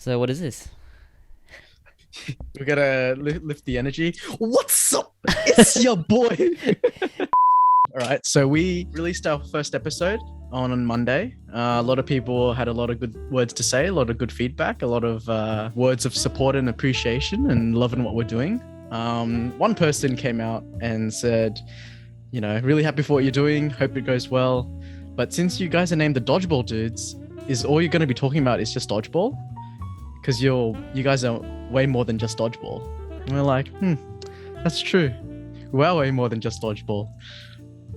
So what is this? We gotta lift the energy. What's up? It's your boy. All right, so we released our first episode on Monday. A lot of people had a lot of good words to say, a lot of good feedback, a lot of words of support and appreciation and loving what we're doing. One person came out and said, really happy for what you're doing. Hope it goes well. But since you guys are named the Dodgeball Dudes, is all you're going to be talking about is just dodgeball? Because you guys are way more than just dodgeball. And we're like, that's true. We are way more than just dodgeball.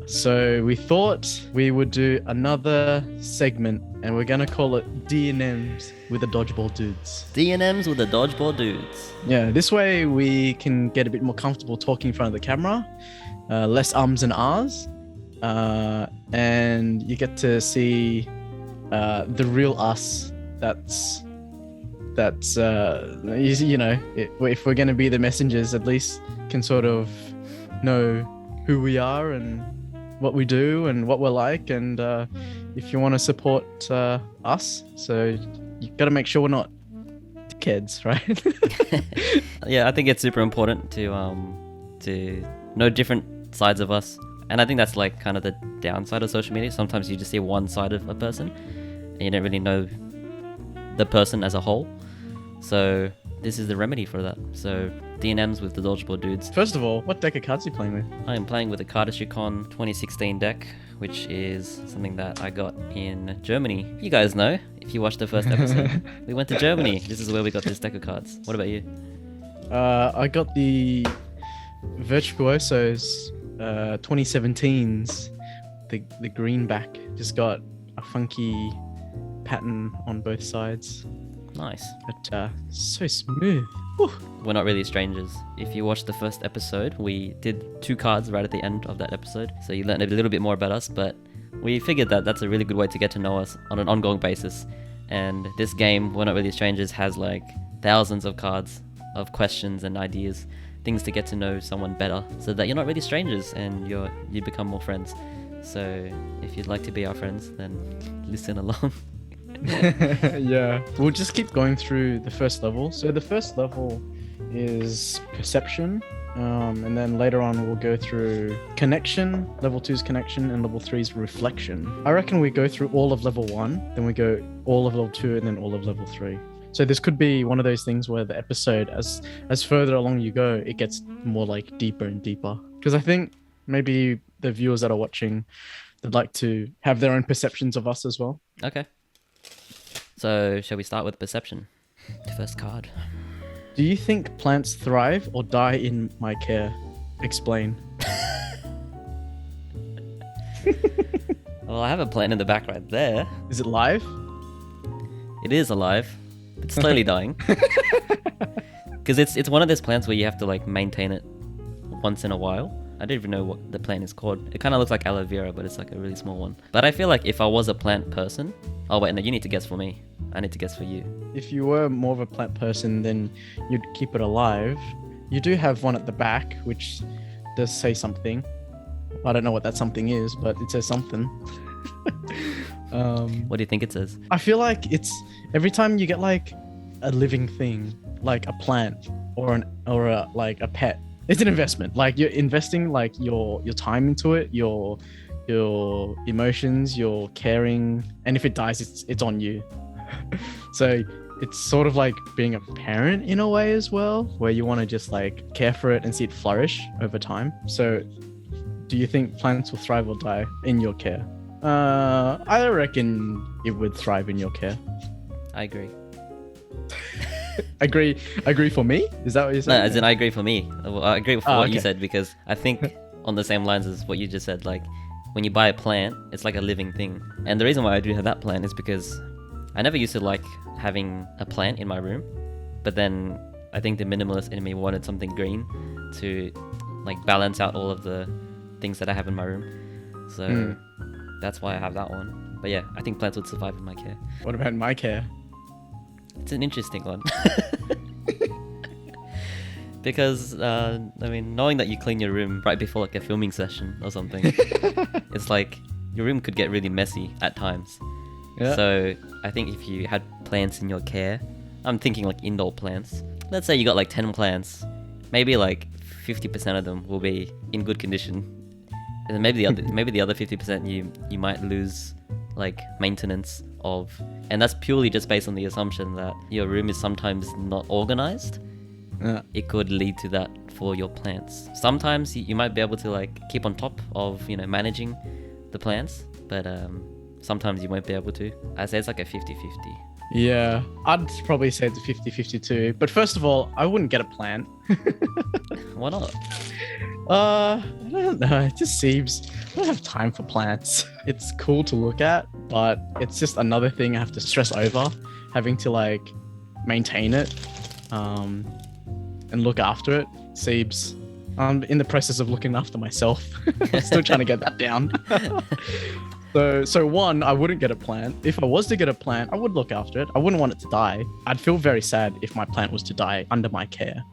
So we thought we would do another segment, and we're gonna call it DNMs with the Dodgeball Dudes. DNMs with the Dodgeball Dudes. Yeah, this way we can get a bit more comfortable talking in front of the camera, less ums and ahs, and you get to see the real us. That's if we're gonna be the messengers, at least can sort of know who we are and what we do and what we're like, and if you want to support us, so you got to make sure we're not kids, right? Yeah, I think it's super important to know different sides of us, and I think that's like kind of the downside of social media. Sometimes you just see one side of a person and you don't really know the person as a whole. So this is the remedy for that. So DNMs with the Dodgeball Dudes. First of all, what deck of cards are you playing with? I am playing with the Cardistry-Con 2016 deck, which is something that I got in Germany. You guys know, if you watched the first episode, we went to Germany. This is where we got this deck of cards. What about you? I got the Virtuosos 2017s, the green back. Just got a funky pattern on both sides. Nice. But so smooth. Whew. We're not really strangers. If you watched the first episode, we did 2 cards right at the end of that episode, so you learned a little bit more about us, but we figured that that's a really good way to get to know us on an ongoing basis. And this game, We're Not Really Strangers, has like thousands of cards of questions and ideas, things to get to know someone better, so that you're not really strangers and you become more friends. So if you'd like to be our friends, then listen along. Yeah, we'll just keep going through the first level. So the first level is perception, and then later on we'll go through connection. Level 2 is connection, and level 3 is reflection. I reckon we go through all of level 1, then we go all of level 2, and then all of level 3. So this could be one of those things where the episode, as further along you go, it gets more like deeper and deeper. Because I think maybe the viewers that are watching, they'd like to have their own perceptions of us as well. Okay. So, shall we start with perception? The first card. Do you think plants thrive or die in my care? Explain. Well, I have a plant in the back right there. Is it live? It is alive. It's slowly dying. Because it's one of those plants where you have to like maintain it once in a while. I don't even know what the plant is called. It kind of looks like aloe vera, but it's like a really small one. But I feel like if I was a plant person... Oh wait, no, you need to guess for me. I need to guess for you. If you were more of a plant person, then you'd keep it alive. You do have one at the back, which does say something. I don't know what that something is, but it says something. What do you think it says? I feel like it's... Every time you get like a living thing, like a plant or a pet, it's an investment. Like you're investing like your time into it, your emotions, your caring, and if it dies, it's on you. So it's sort of like being a parent in a way as well, where you want to just like care for it and see it flourish over time. So do you think plants will thrive or die in your care? I reckon it would thrive in your care. I agree. Agree for me? Is that what you're saying? No, as in I agree for me. I agree with what you okay. said, because I think on the same lines as what you just said, like when you buy a plant, it's like a living thing. And the reason why I do have that plant is because I never used to like having a plant in my room, but then I think the minimalist in me wanted something green to like balance out all of the things that I have in my room. So that's why I have that one. But yeah, I think plants would survive in my care. What about my care? It's an interesting one. Because, knowing that you clean your room right before like a filming session or something, it's like your room could get really messy at times. Yeah. So I think if you had plants in your care, I'm thinking like indoor plants. Let's say you got like 10 plants. Maybe like 50% of them will be in good condition. And then maybe the other 50% you might lose like maintenance of. And that's purely just based on the assumption that your room is sometimes not organized. Yeah. It could lead to that for your plants. Sometimes you might be able to like keep on top of, managing the plants, but sometimes you won't be able to. I say it's like a 50-50. Yeah, I'd probably say it's a 50-50 too. But first of all, I wouldn't get a plant. Why not? I don't know. It just seems I don't have time for plants. It's cool to look at, but it's just another thing I have to stress over, having to like maintain it, and look after it. Seems I'm in the process of looking after myself. I'm still trying to get that down. So one, I wouldn't get a plant. If I was to get a plant, I would look after it. I wouldn't want it to die. I'd feel very sad if my plant was to die under my care.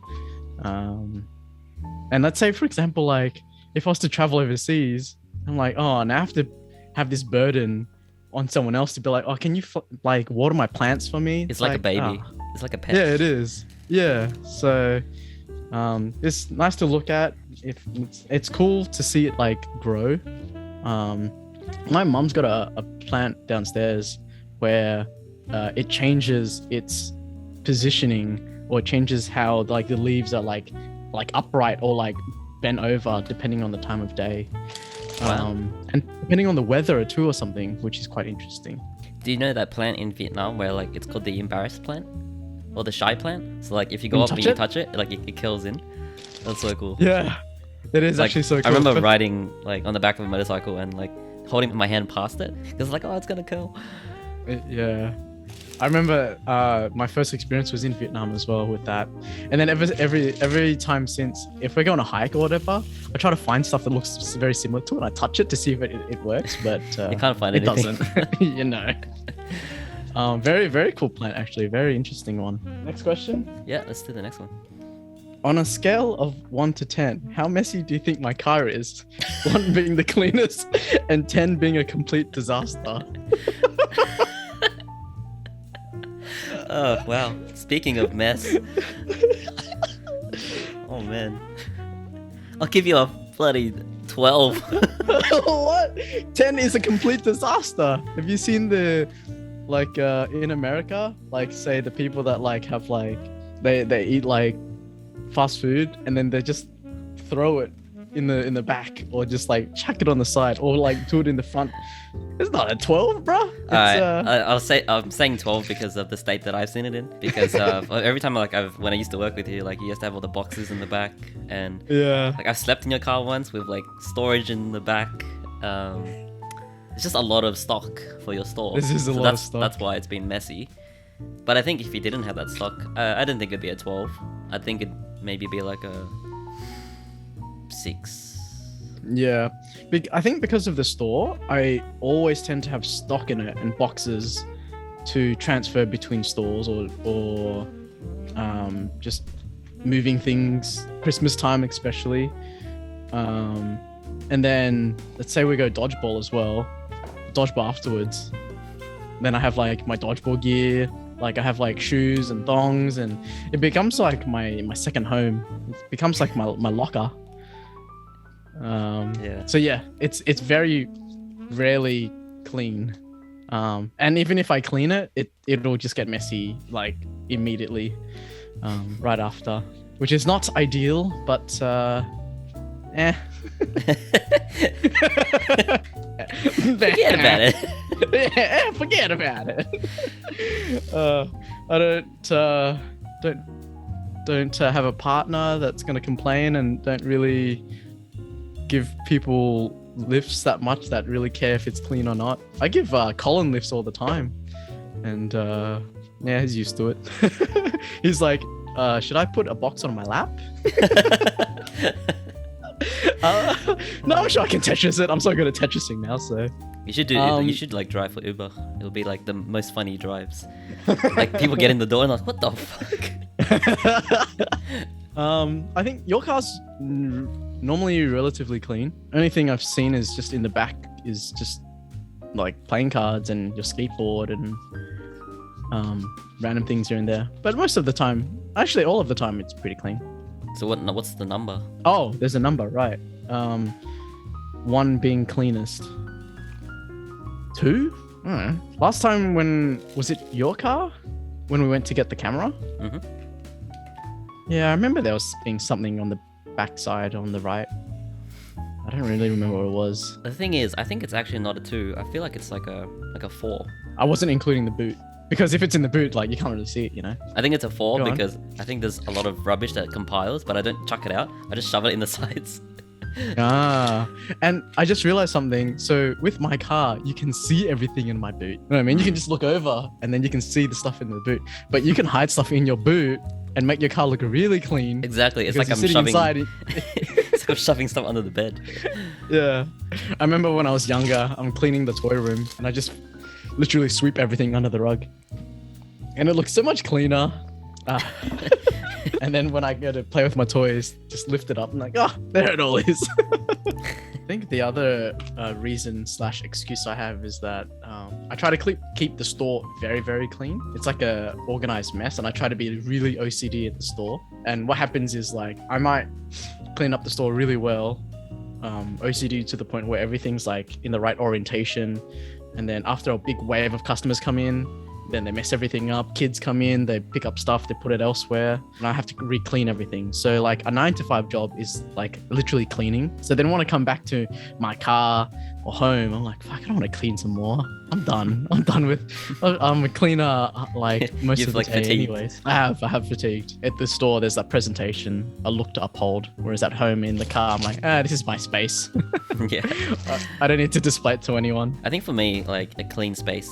And let's say, for example, like if I was to travel overseas, I'm like, oh, now I have to have this burden on someone else to be like, oh, can you like water my plants for me? It's like a baby. It's like a pet. Yeah, it is. Yeah. So it's nice to look at. If it's cool to see it like grow. My mum's got a plant downstairs where it changes its positioning, or it changes how like the leaves are like upright or like bent over depending on the time of day. Wow. And depending on the weather too or something, which is quite interesting. Do you know that plant in Vietnam where like it's called the embarrassed plant or the shy plant? So like if you go up and you touch it, like it kills in. That's so cool. Yeah, it is like, actually so cool. I remember riding like on the back of a motorcycle and like holding my hand past it because like, oh, it's gonna kill. Yeah, I remember my first experience was in Vietnam as well with that, and then every time since, if we're going on a hike or whatever, I try to find stuff that looks very similar to it. I touch it to see if it works, but you can't find it. Anything. Doesn't. Very very cool plant actually, very interesting one. Next question. Yeah, let's do the next one. On a scale of 1 to 10, how messy do you think my car is? 1 being the cleanest and 10 being a complete disaster. Oh, wow. Speaking of mess. Oh, man. I'll give you a bloody 12. What? 10 is a complete disaster. Have you seen the, like, in America, like, say the people that, like, have, like, they eat, like, fast food and then they just throw it in the back or just like chuck it on the side or like do it in the front. It's not a 12, bro. I'm saying 12 because of the state that I've seen it in, because every time like when I used to work with you, like you used to have all the boxes in the back, and yeah, like I've slept in your car once with like storage in the back. It's just a lot of stock for your store. This is a lot of stock. That's why it's been messy. But I think if you didn't have that stock, I didn't think it'd be a 12. I think it'd maybe be like a 6. Yeah, I think because of the store, I always tend to have stock in it and boxes to transfer between stores or just moving things Christmas time especially. And then let's say we go dodgeball as well, dodgeball afterwards. Then I have like my dodgeball gear. Like I have like shoes and thongs, and it becomes like my second home. It becomes like my locker. Yeah. So yeah, it's very rarely clean. And even if I clean it, it'll just get messy like immediately, right after, which is not ideal, but Forget about it. Yeah, forget about it. I don't have a partner that's gonna complain and don't really give people lifts that much that really care if it's clean or not. I give Colin lifts all the time, and yeah, he's used to it. He's like, should I put a box on my lap? No, I'm sure I can Tetris it. I'm so good at Tetrising now, so. You should do. You should like drive for Uber. It'll be like the most funny drives. Like people get in the door and like, what the fuck? I think your car's normally relatively clean. Only thing I've seen is just in the back is just like playing cards and your skateboard and random things here and there. But most of the time, actually all of the time, it's pretty clean. So what's the number? Oh, there's a number, right? 1 being cleanest. 2? I don't know. Last time was it your car? When we went to get the camera? Mm-hmm. Yeah, I remember there was being something on the backside on the right. I don't really remember what it was. The thing is, I think it's actually not a 2. I feel like it's like a 4. I wasn't including the boot. Because if it's in the boot, like, you can't really see it, you know? I think it's a 4 Go on. because I think there's a lot of rubbish that compiles, but I don't chuck it out. I just shove it in the sides. And I just realized something. So with my car, you can see everything in my boot. You know what I mean? You can just look over and then you can see the stuff in the boot. But you can hide stuff in your boot and make your car look really clean. Exactly. It's because like I'm you're sitting shoving. inside. It's like I'm shoving stuff under the bed. Yeah. I remember when I was younger, I'm cleaning the toy room and I just literally sweep everything under the rug. And it looks so much cleaner. And then when I go to play with my toys, just lift it up and like, there it all is. I think the other reason/excuse I have is that I try to keep the store very, very clean. It's like a organized mess, and I try to be really OCD at the store. And what happens is, like, I might clean up the store really well, OCD to the point where everything's like in the right orientation. And then after a big wave of customers come in, then they mess everything up. Kids come in, they pick up stuff, they put it elsewhere, and I have to re-clean everything. So like a 9 to 5 job is like literally cleaning. So then when I come back to my car or home, I'm like, fuck, I don't want to clean some more. I'm done. I'm a cleaner like most You've of the like day fatigued. anyways. I have fatigued. At the store, there's that presentation, a look to uphold. Whereas at home in the car, I'm like, this is my space. Yeah. I don't need to display it to anyone. I think for me, like, a clean space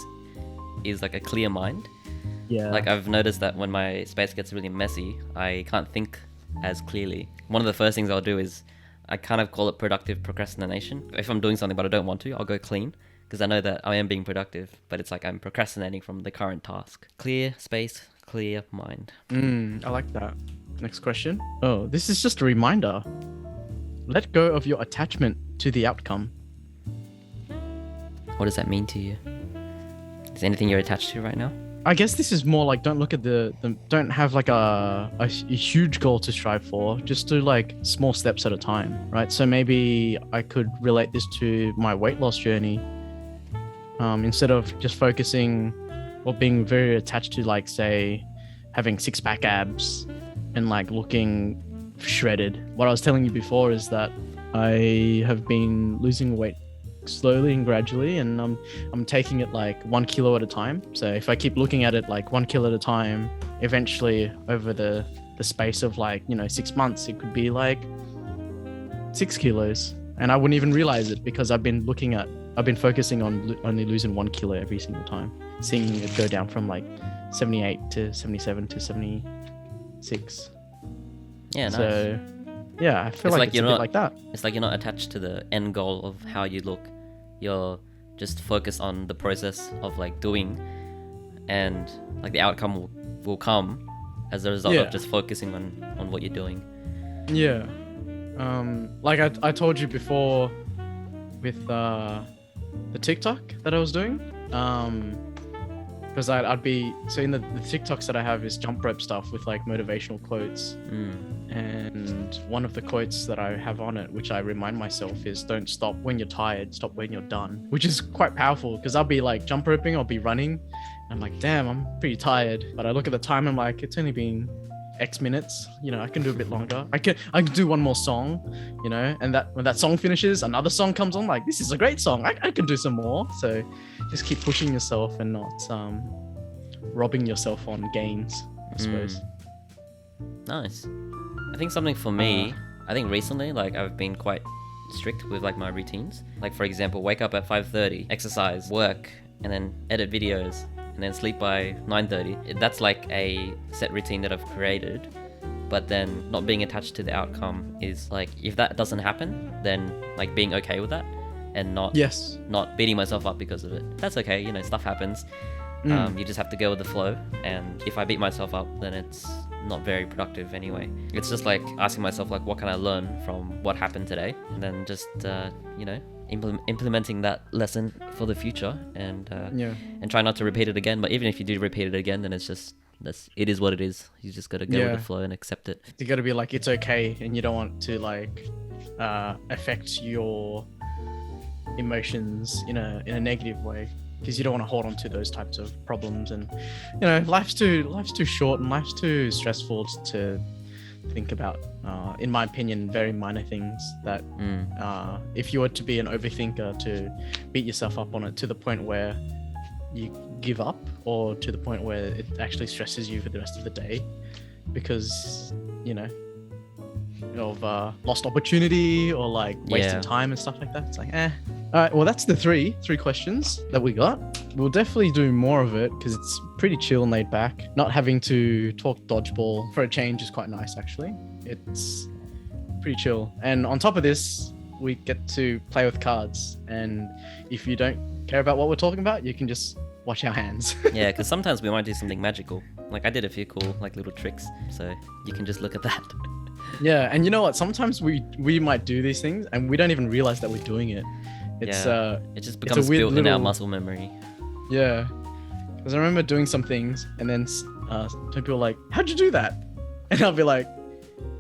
is like a clear mind. Yeah. Like, I've noticed that when my space gets really messy, I can't think as clearly. One of the first things I'll do is, I kind of call it productive procrastination. If I'm doing something but I don't want to, I'll go clean, because I know that I am being productive, but it's like I'm procrastinating from the current task. Clear space, clear mind. I like that. Next question. Oh, this is just a reminder. Let go of your attachment to the outcome. What does that mean to you? Is there anything you're attached to right now? I guess this is more like, don't look at don't have like a huge goal to strive for. Just do like small steps at a time, right? So maybe I could relate this to my weight loss journey. Instead of just focusing or being very attached to, like, say, having 6-pack abs and like looking shredded. What I was telling you before is that I have been losing weight slowly and gradually, and I'm taking it like 1 kilo at a time. So if I keep looking at it like 1 kilo at a time, eventually over the space of, like, 6 months, it could be like 6 kilos, and I wouldn't even realize it because I've been focusing on only losing 1 kilo every single time, seeing it go down from like 78 to 77 to 76. Yeah, nice. So yeah, I feel like it's a bit like that. It's like you're not attached to the end goal of how you look. You're just focused on the process of, like, doing, and like the outcome will come as a result of just focusing on what you're doing. Yeah. Like I told you before with the TikTok that I was doing, because I'd be, so in the TikToks that I have is jump rope stuff with like motivational quotes. And one of the quotes that I have on it, which I remind myself, is don't stop when you're tired, stop when you're done, which is quite powerful because I'll be like jump roping, I'll be running, and I'm like, damn, I'm pretty tired. But I look at the time, I'm like, it's only been X minutes, I can do a bit longer. I can do one more song, and that when that song finishes, another song comes on, like, this is a great song. I can do some more. So just keep pushing yourself and not robbing yourself on gains, I suppose. Nice. I think something for me, I think recently, like, I've been quite strict with like my routines. Like, for example, wake up at 5:30, exercise, work, and then edit videos, and then sleep by 9:30. That's like a set routine that I've created. But then not being attached to the outcome is like, if that doesn't happen, then like being okay with that and not beating myself up because of it. That's okay, stuff happens. You just have to go with the flow, and if I beat myself up, then it's not very productive anyway. It's just like asking myself, like, what can I learn from what happened today, and then just implementing that lesson for the future, and Yeah. and try not to repeat it again. But even if you do repeat it again, then it is what it is. You just gotta go with Yeah. the flow and accept it. You got to be like, it's okay, and you don't want to like affect your emotions in a negative way, because you don't want to hold on to those types of problems. And life's too short, and life's too stressful to think about, in my opinion, very minor things that if you were to be an overthinker, to beat yourself up on it to the point where you give up, or to the point where it actually stresses you for the rest of the day because of lost opportunity, or like wasted time and stuff like that. It's like, all right, well, that's the three questions that we got. We'll definitely do more of it because it's pretty chill and laid back. Not having to talk dodgeball for a change is quite nice, actually. It's pretty chill. And on top of this, we get to play with cards. And if you don't care about what we're talking about, you can just watch our hands. Yeah, because sometimes we might do something magical. Like I did a few cool like little tricks, so you can just look at that. Yeah, and you know what? Sometimes we might do these things and we don't even realize that we're doing it. It's it just becomes built in our muscle memory. Yeah, because I remember doing some things, and then some people are like, "How'd you do that?" And I'll be like,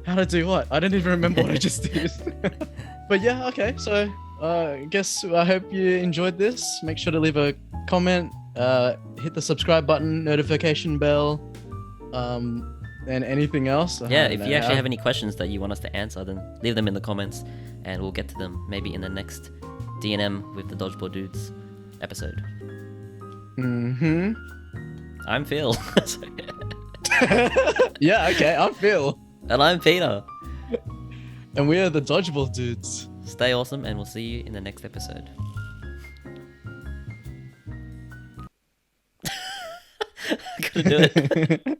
"How'd I do what? I don't even remember what I just did." But yeah, okay. So I guess I hope you enjoyed this. Make sure to leave a comment, hit the subscribe button, notification bell, and anything else. Yeah, if you actually have any questions that you want us to answer, then leave them in the comments, and we'll get to them maybe in the next DNM with the Dodgeball Dudes episode. I'm Phil. Yeah, okay, I'm Phil. And I'm Peter. And we are the Dodgeball Dudes. Stay awesome, and we'll see you in the next episode. I couldn't do it.